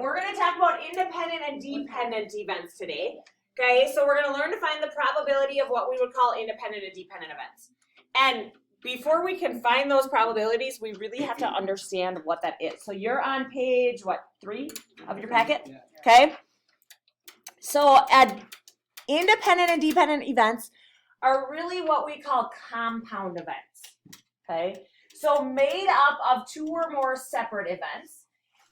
we're going to talk about independent and dependent events today. Okay, so we're going to learn to find the probability of what we would call independent and dependent events. And before we can find those probabilities, we really have to understand what that is. So you're on page, what, 3 of your packet? Okay. So independent and dependent events are really what we call compound events. Okay. So made up of 2 or more separate events.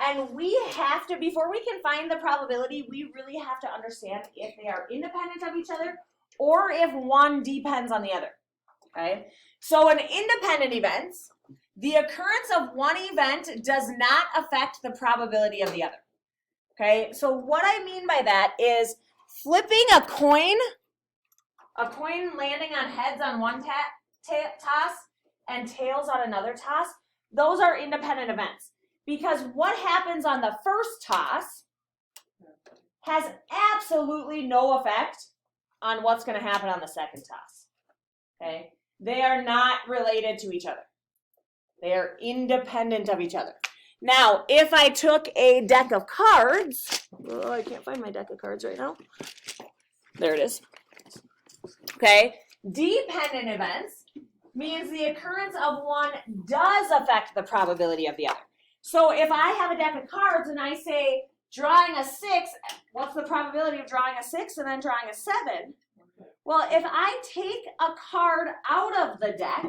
And we have to, before we can find the probability, we really have to understand if they are independent of each other or if one depends on the other. Okay? So in independent events, the occurrence of one event does not affect the probability of the other. Okay? So what I mean by that is flipping a coin landing on heads on one toss and tails on another toss, those are independent events. Because what happens on the first toss has absolutely no effect on what's going to happen on the second toss. Okay? They are not related to each other. They are independent of each other. Now, if I took a deck of cards, oh, I can't find my deck of cards right now. There it is. Okay? Dependent events means the occurrence of one does affect the probability of the other. So if I have a deck of cards and I say drawing a 6, what's the probability of drawing a 6 and then drawing a 7? Well, if I take a card out of the deck,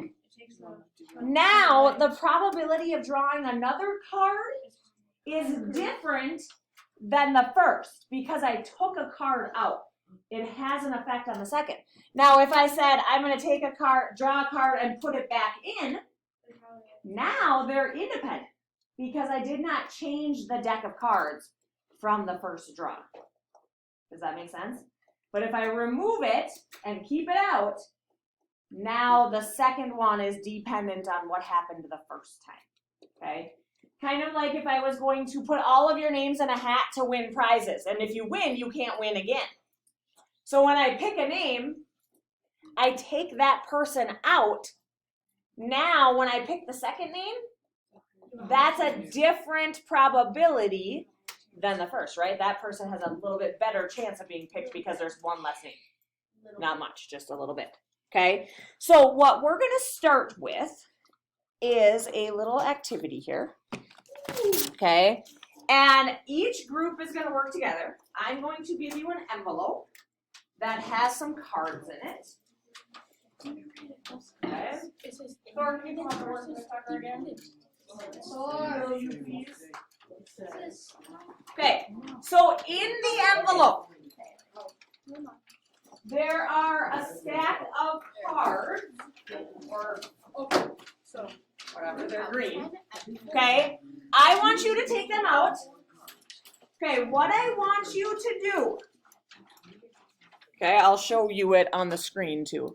now the probability of drawing another card is different than the first because I took a card out. It has an effect on the second. Now, if I said I'm going to take a card, draw a card, and put it back in, now they're independent. Because I did not change the deck of cards from the first draw. Does that make sense? But if I remove it and keep it out, now the second one is dependent on what happened the first time. Okay? Kind of like if I was going to put all of your names in a hat to win prizes. And if you win, you can't win again. So when I pick a name, I take that person out. Now when I pick the second name, that's a different probability than the first, right? That person has a little bit better chance of being picked because there's one less name. Not much, just a little bit. Okay? So what we're going to start with is a little activity here. Okay? And each group is going to work together. I'm going to give you an envelope that has some cards in it. Okay? Thor, can you come on work with Tucker again? Will you please? Okay, so in the envelope, there are a stack of cards, or so whatever, they're green. Okay, I want you to take them out. Okay, what I want you to do, okay, I'll show you it on the screen too.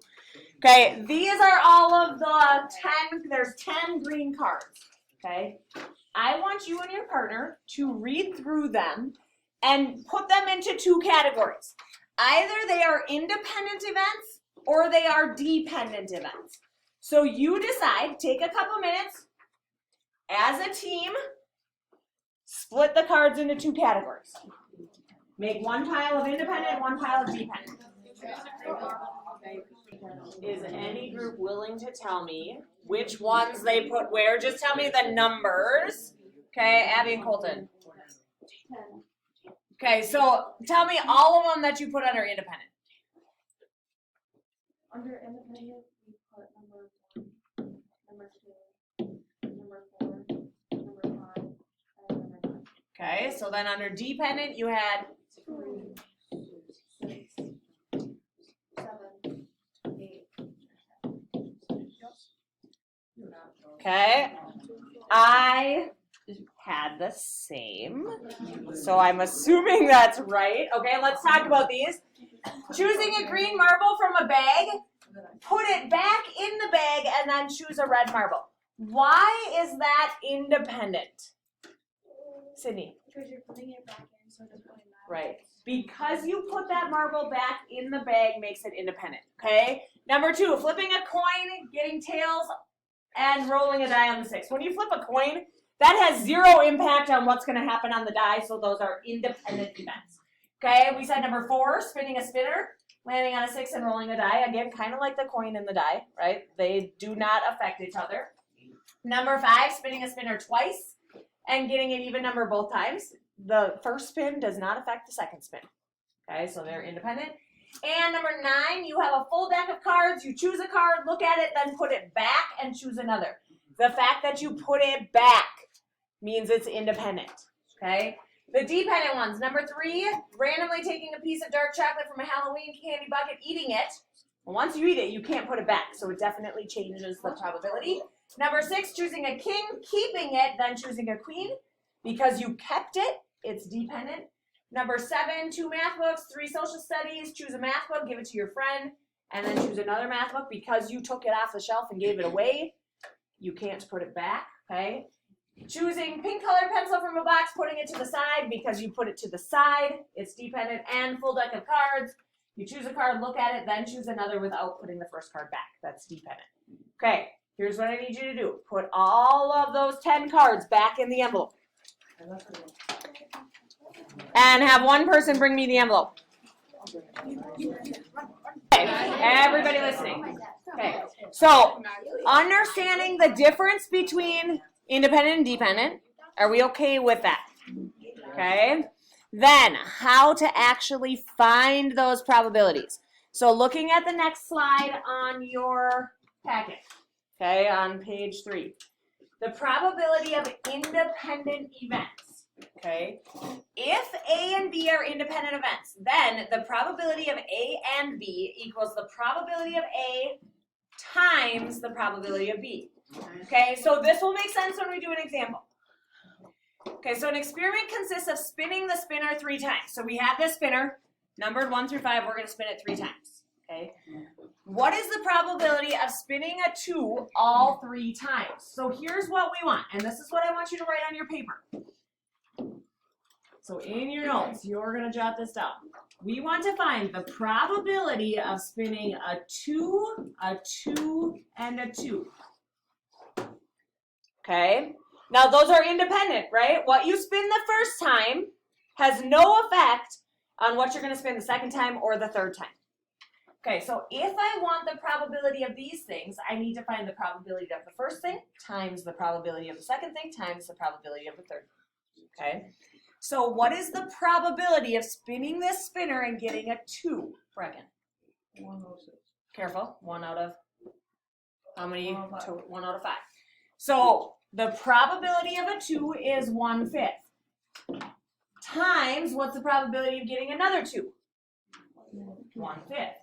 Okay, these are all of the 10, there's 10 green cards. Okay, I want you and your partner to read through them and put them into 2 categories. Either they are independent events or they are dependent events. So you decide, take a couple minutes, as a team, split the cards into 2 categories. Make one pile of independent, one pile of dependent. Is any group willing to tell me which ones they put where? Just tell me the numbers. Okay, Abby and Colton. 10. Okay, so tell me all of them that you put under independent. Under independent, we put number 1, number 2, number 4, number 5, and number 9. Okay, so then under dependent, you had 3, 6, 7, 8. okay. I had the same, so I'm assuming that's right. Okay, let's talk about these. Choosing a green marble from a bag, put it back in the bag, and then choose a red marble. Why is that independent? Sydney? Because you're putting it back in, so it doesn't really matter. Right. Because you put that marble back in the bag makes it independent. Okay? Number 2, flipping a coin, getting tails, and rolling a die on the 6. When you flip a coin, That has zero impact on what's going to happen on the die, so those are independent events. Okay, we said number 4, spinning a spinner, landing on a 6 and rolling a die. Again, kind of like the coin and the die, right? They do not affect each other. Number 5, spinning a spinner twice and getting an even number both times. The first spin does not affect the second spin. Okay, so they're independent. And number 9, you have a full deck of cards. You choose a card, look at it, then put it back and choose another. The fact that you put it back means it's independent. Okay? The dependent ones. Number 3, randomly taking a piece of dark chocolate from a Halloween candy bucket, eating it. Once you eat it, you can't put it back, so it definitely changes the probability. Number 6, choosing a king, keeping it, then choosing a queen. Because you kept it, it's dependent. Number 7, 2 math books, 3 social studies, choose a math book, give it to your friend, and then choose another math book. Because you took it off the shelf and gave it away, you can't put it back, okay? Choosing pink colored pencil from a box, putting it to the side because you put it to the side, it's dependent. And full deck of cards, you choose a card, look at it, then choose another without putting the first card back. That's dependent. Okay, here's what I need you to do. Put all of those 10 cards back in the envelope. And have one person bring me the envelope. Okay, everybody listening. Okay, so understanding the difference between independent and dependent, are we okay with that? Okay, then how to actually find those probabilities. So looking at the next slide on your packet, okay, on page 3, the probability of independent events. Okay, if A and B are independent events, then the probability of A and B equals the probability of A times the probability of B. Okay, so this will make sense when we do an example. Okay, so an experiment consists of spinning the spinner 3 times. So we have this spinner, numbered 1 through 5, we're going to spin it 3 times. Okay, what is the probability of spinning a 2 all 3 times? So here's what we want, and this is what I want you to write on your paper. So in your notes, you're going to jot this down. We want to find the probability of spinning a 2, and a 2. Okay? Now those are independent, right? What you spin the first time has no effect on what you're going to spin the second time or the third time. Okay, so if I want the probability of these things, I need to find the probability of the first thing times the probability of the second thing times the probability of the third. Okay? So what is the probability of spinning this spinner and getting a 2, Brecken? 106. Careful. 1 out of how many? 1 out of 5. So the probability of a 2 is 1/5. Times, what's the probability of getting another 2? 1/5.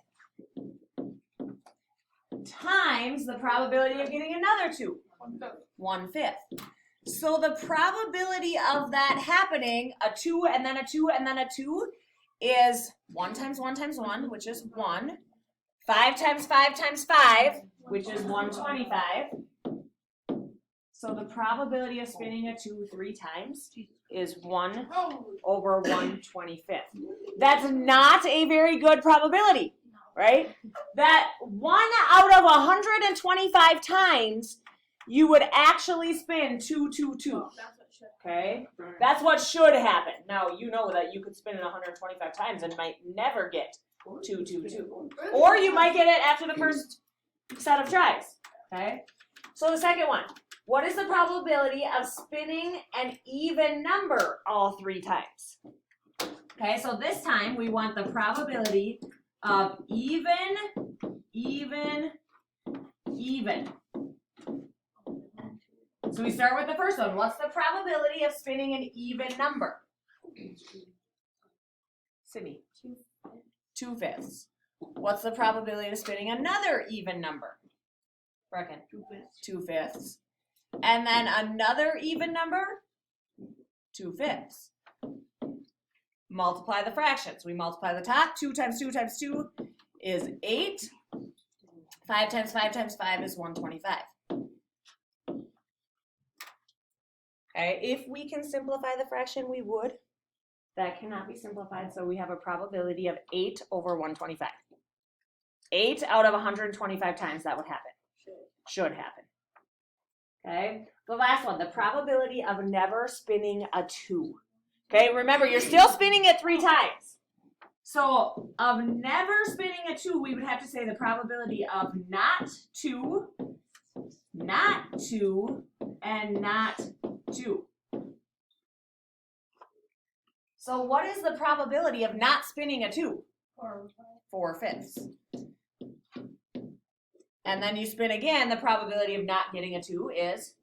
Times the probability of getting another 2? 1/5. So the probability of that happening, a 2 and then a 2 and then a 2, is 1 times 1 times 1, which is 1. 5 times 5 times 5, which is 125. So the probability of spinning a 2 3 times is 1 over 1/25. That's not a very good probability, right? That 1 out of 125 times you would actually spin 2 2 2. Okay? That's what should happen. Now, you know that you could spin it 125 times and might never get 2 2 2. Or you might get it after the first set of tries. Okay? So the second one. What is the probability of spinning an even number all 3 times? Okay, so this time we want the probability of even. So we start with the first one. What's the probability of spinning an even number? Sydney. 2/5. What's the probability of spinning another even number? Brecken. 2/5. And then another even number? 2/5. Multiply the fractions. We multiply the top. 2 times 2 times 2 is 8. 5 times 5 times 5 is 125. Okay, if we can simplify the fraction, we would. That cannot be simplified, so we have a probability of 8 over 125. 8 out of 125 times that would happen. Should happen. Okay, The last one, the probability of never spinning a 2. Okay, remember, you're still spinning it 3 times. So, of never spinning a 2, we would have to say the probability of not 2, and not 2. So, what is the probability of not spinning a 2? 4/5. And then you spin again, the probability of not getting a 2 is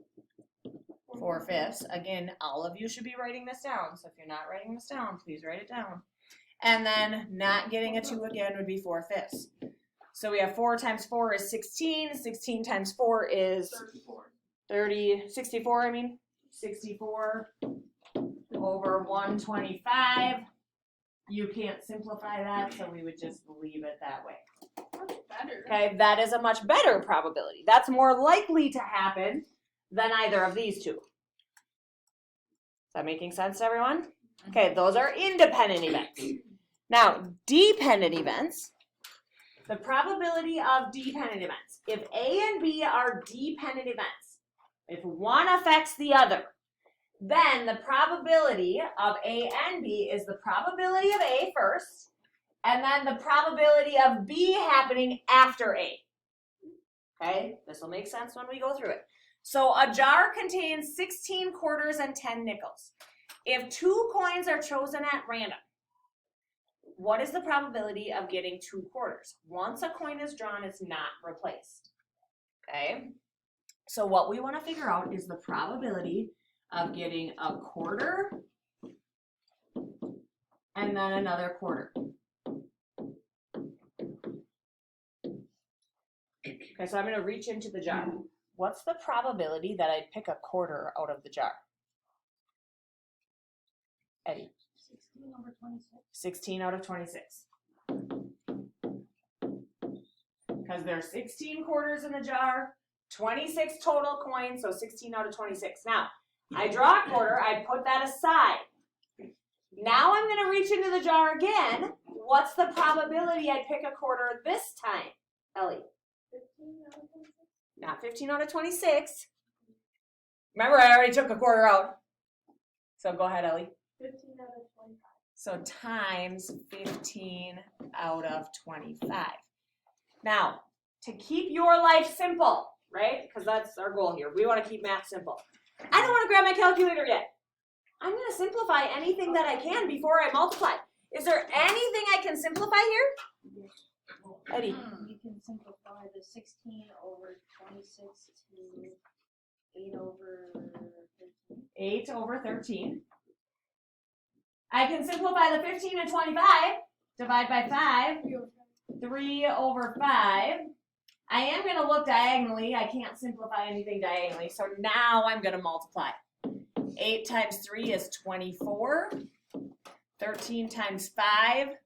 4/5. Again, all of you should be writing this down. So if you're not writing this down, please write it down. And then not getting a 2 again would be 4/5. So we have 4 times 4 is 16. 16 times 4 is 64, I mean. 64 over 125. You can't simplify that, so we would just leave it that way. Better. Okay, that is a much better probability. That's more likely to happen than either of these two. Is that making sense to everyone? Okay, those are independent events. Now, dependent events, the probability of dependent events. If A and B are dependent events, if one affects the other, then the probability of A and B is the probability of A first, and then the probability of B happening after A. Okay, this will make sense when we go through it. So a jar contains 16 quarters and 10 nickels. If 2 coins are chosen at random, what is the probability of getting 2 quarters? Once a coin is drawn, it's not replaced. Okay, so what we want to figure out is the probability of getting a quarter and then another quarter. Okay, so I'm going to reach into the jar. What's the probability that I'd pick a quarter out of the jar? Eddie? 16 over 26. 16 out of 26. Because there's 16 quarters in the jar, 26 total coins, so 16 out of 26. Now, I draw a quarter, I put that aside. Now I'm going to reach into the jar again. What's the probability I'd pick a quarter this time, Ellie? 15 out of 26. Not 15 out of 26. Remember, I already took a quarter out. So go ahead, Ellie. 15 out of 25. So times 15 out of 25. Now, to keep your life simple, right? Because that's our goal here. We want to keep math simple. I don't want to grab my calculator yet. I'm going to simplify anything that I can before I multiply. Is there anything I can simplify here? Eddie. You can simplify the 16 over 26 to 8 over 13. 8 over 13. I can simplify the 15 and 25. Divide by 5. 3 over 5. I am going to look diagonally. I can't simplify anything diagonally. So now I'm going to multiply. 8 times 3 is 24. 13 times 5,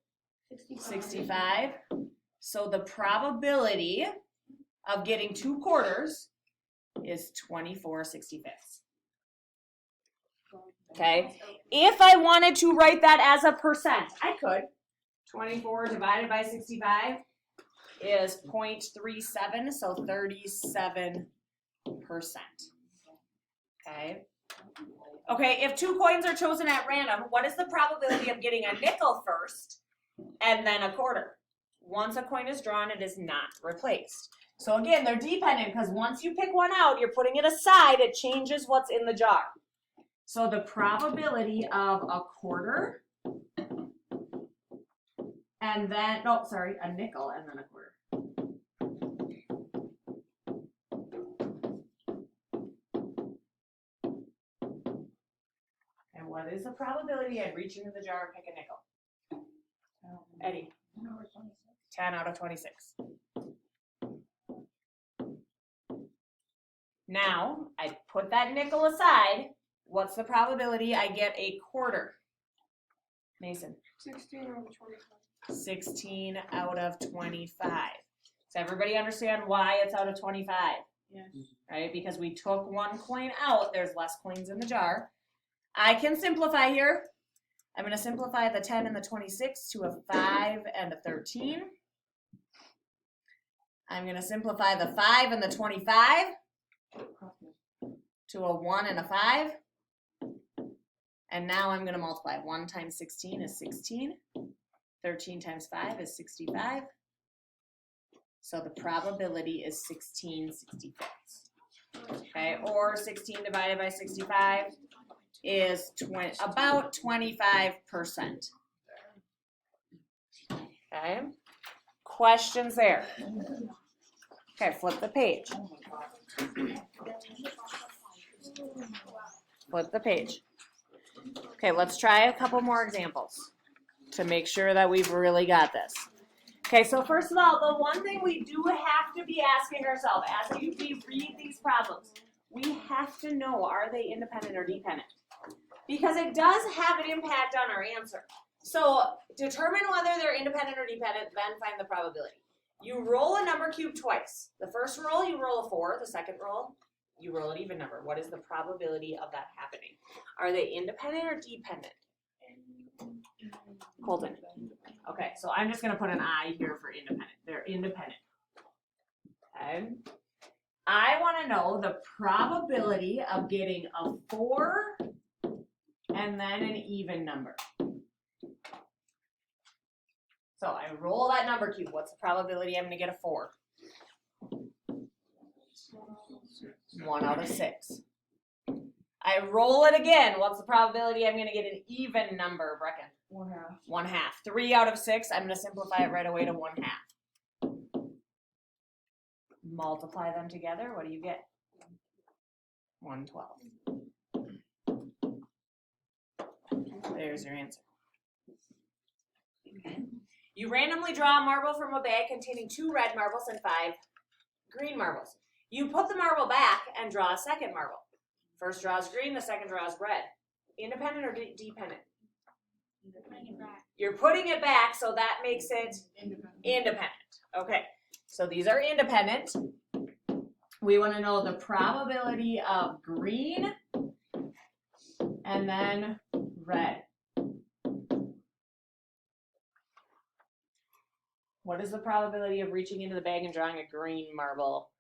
65. So the probability of getting 2 quarters is 24/65. Okay. If I wanted to write that as a percent, I could. 24 divided by 65 is 0.37, so 37%. Okay. Okay, if 2 coins are chosen at random, what is the probability of getting a nickel first and then a quarter? Once a coin is drawn, it is not replaced. So again, they're dependent because once you pick one out, you're putting it aside, it changes what's in the jar. So the probability of a quarter and then, no, sorry, a nickel and then a quarter. And what is the probability I'd reach into the jar and pick a nickel? Eddie? 10 out of 26. Now, I put that nickel aside. What's the probability I get a quarter? Mason? 16 over 25. 16 out of 25. Does everybody understand why it's out of 25? Yes. Right? Because we took 1 coin out. There's less coins in the jar. I can simplify here. I'm going to simplify the 10 and the 26 to a 5 and a 13. I'm going to simplify the 5 and the 25 to a 1 and a 5. And now I'm going to multiply. 1 times 16 is 16. 13 times 5 is 65. So the probability is 16/65. Okay, or 16 divided by 65 is about 25%. Okay, questions there? Okay, flip the page. Flip the page. Okay, let's try a couple more examples to make sure that we've really got this. Okay, so first of all, the one thing we do have to be asking ourselves as we read these problems, we have to know, are they independent or dependent? Because it does have an impact on our answer. So determine whether they're independent or dependent, then find the probability. You roll a number cube twice. The first roll, you roll a 4. The second roll, you roll an even number. What is the probability of that happening? Are they independent or dependent? Colton. Okay, so I'm just going to put an I here for independent. They're independent. Okay. I want to know the probability of getting a 4 and then an even number. So I roll that number cube. What's the probability I'm going to get a 4? 1 out of 6. I roll it again. What's the probability I'm going to get an even number, Brecken? 1/2. 1/2. 3 out of 6. I'm going to simplify it right away to 1/2. Multiply them together. What do you get? 1/12. There's your answer. You randomly draw a marble from a bag containing 2 red marbles and 5 green marbles. You put the marble back and draw a second marble. First draw is green, the second draw is red. Independent or dependent? You're putting it back, so that makes it independent. Okay, so these are independent. We want to know the probability of green and then red. What is the probability of reaching into the bag and drawing a green marble?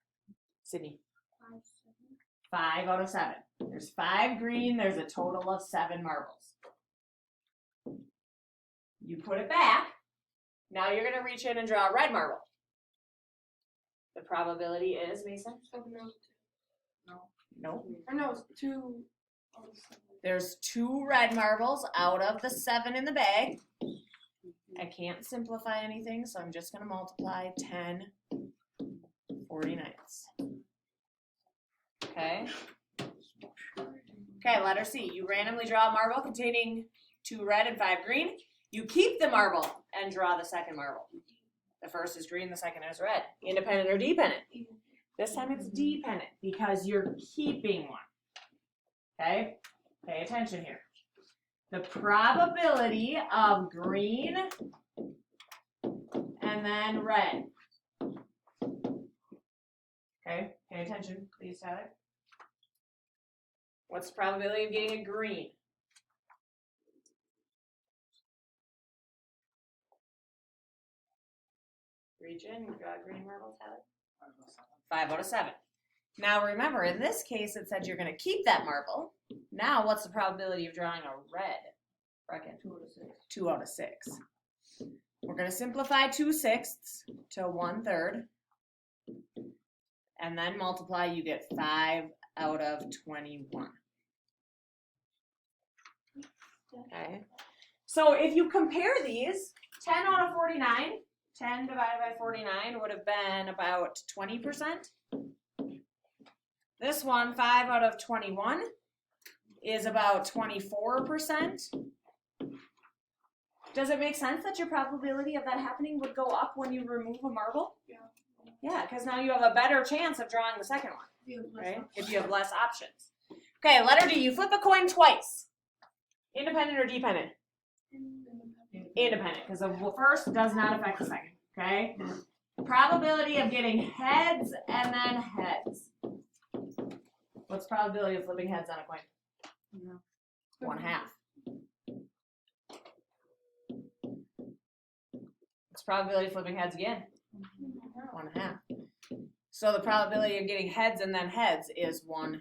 Sydney? 5 out of 7. There's 5 green, there's a total of 7 marbles. You put it back. Now you're going to reach in and draw a red marble. The probability is, Mason? No. Or no, it's 2. There's 2 red marbles out of the 7 in the bag. I can't simplify anything, so I'm just going to multiply 10 49ths. Okay. Okay, letter C. You randomly draw a marble containing 2 red and 5 green. You keep the marble and draw the second marble. The first is green, the second is red. Independent or dependent? This time it's dependent because you're keeping one. Okay? Pay attention here. The probability of green and then red. Okay? Pay attention, please, Tyler. What's the probability of getting a green? Reach in, you draw a green marble, Tyler. 5 out of 7. Now remember, in this case, it said you're going to keep that marble. Now, what's the probability of drawing a red? Reckon. 2 out of 6. 2 out of 6. We're going to simplify 2/6 to 1/3. And then multiply, you get 5 out of 21. Okay. So if you compare these, 10 out of 49, 10 divided by 49 would have been about 20%. This one, 5 out of 21, is about 24%. Does it make sense that your probability of that happening would go up when you remove a marble? Yeah. Yeah, because now you have a better chance of drawing the second one, right? If you have less options. Okay, letter D, you flip a coin twice. Independent or dependent? Independent, because the first does not affect the second, okay? Probability of getting heads and then heads. What's the probability of flipping heads on a coin? 1/2. What's the probability of flipping heads again? 1/2. So the probability of getting heads and then heads is 1/4.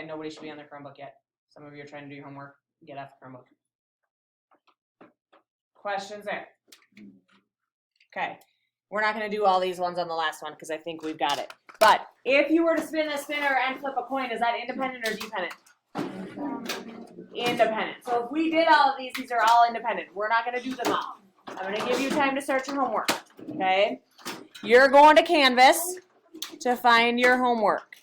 Okay, nobody should be on their Chromebook yet. Some of you are trying to do your homework. Get off the Chromebook. Questions there? Okay. We're not going to do all these ones on the last one because I think we've got it. But if you were to spin a spinner and flip a coin, is that independent or dependent? Independent. So if we did all of these are all independent. We're not going to do them all. I'm going to give you time to start your homework. Okay? You're going to Canvas to find your homework.